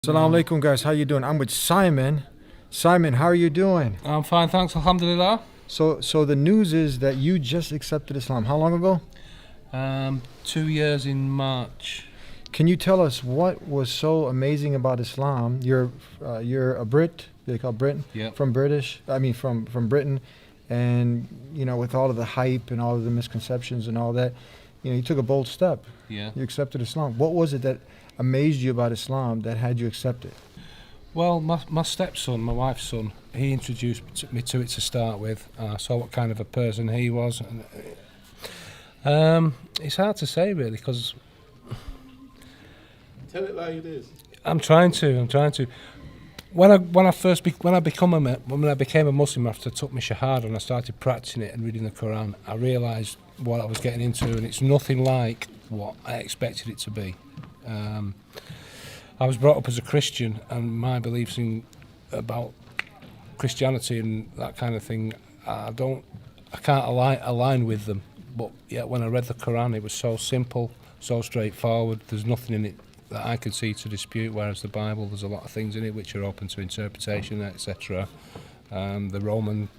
Assalamu alaikum, guys. How you doing? I'm with Simon. Simon, how are you doing? I'm fine, thanks. Alhamdulillah. So the news is that you just accepted Islam. How long ago? 2 years in March. Can you tell us what was so amazing about Islam? You're a Brit. They call Britain. Yeah. From Britain, and with all of the hype and all of the misconceptions and all that, you took a bold step. Yeah. You accepted Islam. What was it that amazed you about Islam that had you accept it? Well, my stepson, my wife's son, he introduced me to it to start with. I saw what kind of a person he was. And, it's hard to say really, because tell it like it is. I'm trying to. When I became a Muslim after I took my Shahada and I started practicing it and reading the Quran, I realised what I was getting into, and it's nothing like what I expected it to be. I was brought up as a Christian, and my beliefs about Christianity and that kind of thing, I can't align with them. But yet, when I read the Quran, it was so simple, so straightforward. There's nothing in it that I could see to dispute. Whereas the Bible, there's a lot of things in it which are open to interpretation, etc. The Roman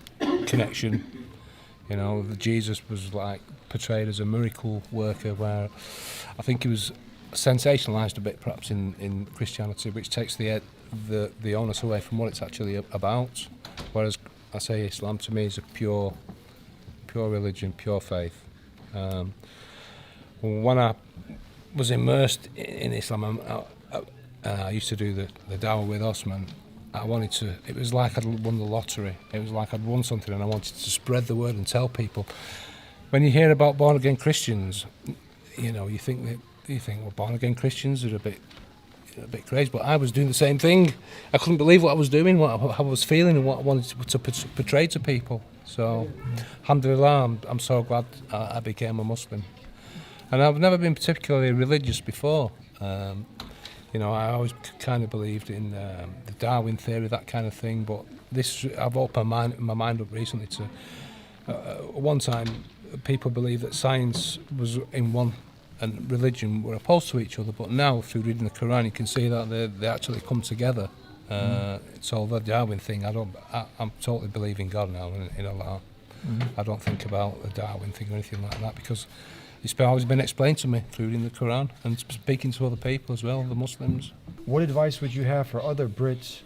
connection, Jesus was like portrayed as a miracle worker, where I think he was sensationalized a bit perhaps in Christianity, which takes the onus away from what it's actually about. Whereas I say Islam to me is a pure religion, pure faith. When I was immersed in Islam, I used to do the dawah with Osman. It was like I'd won the lottery. It was like I'd won something, and I wanted to spread the word and tell people. When you hear about born again Christians, you think well, born again Christians are a bit crazy, but I was doing the same thing. I couldn't believe what I was doing, what I was feeling, and what I wanted to portray to people. So, Alhamdulillah, I'm so glad I became a Muslim. And I've never been particularly religious before. I always kind of believed in the Darwin theory, that kind of thing. But I've opened my mind up recently to. One time, people believed that science was in one and religion were opposed to each other, but now through reading the Quran you can see that they actually come together. So the Darwin thing, I'm totally believing God now in Allah. I don't think about the Darwin thing or anything like that, because it's always been explained to me through reading the Quran and speaking to other people as well, the Muslims. What advice would you have for other Brits,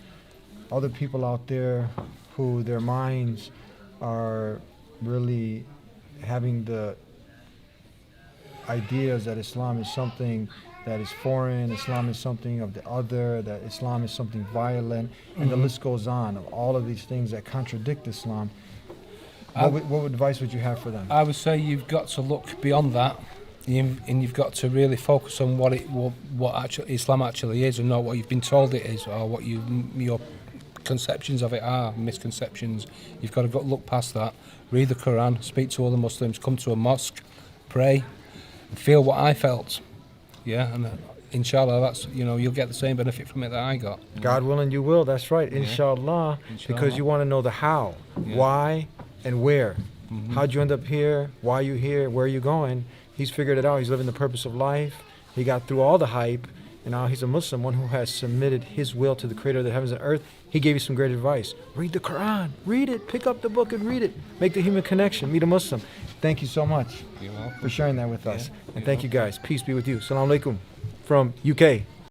other people out there who their minds are really having the ideas that Islam is something that is foreign, Islam is something of the other, that Islam is something violent, and the list goes on of all of these things that contradict Islam? What advice would you have for them? I would say you've got to look beyond that, and you've got to really focus on what actually Islam actually is, and not what you've been told it is, or what your conceptions of it are, misconceptions. You've got to look past that, read the Quran, speak to other Muslims, come to a mosque, pray, feel what I felt, and inshallah that's you'll get the same benefit from it that I got. God willing, you will. That's right, inshallah. Because you want to know the how, why, and where. How'd you end up here? Why are you here? Where are you going? He's figured it out. He's living the purpose of life. He got through all the hype, and now he's a Muslim, one who has submitted his will to the Creator of the heavens and earth. He gave you some great advice. Read the Quran. Read it. Pick up the book and read it. Make the human connection. Meet a Muslim. Thank you so much for sharing that with us. And thank you guys. Peace be with you. Assalamu alaikum from UK.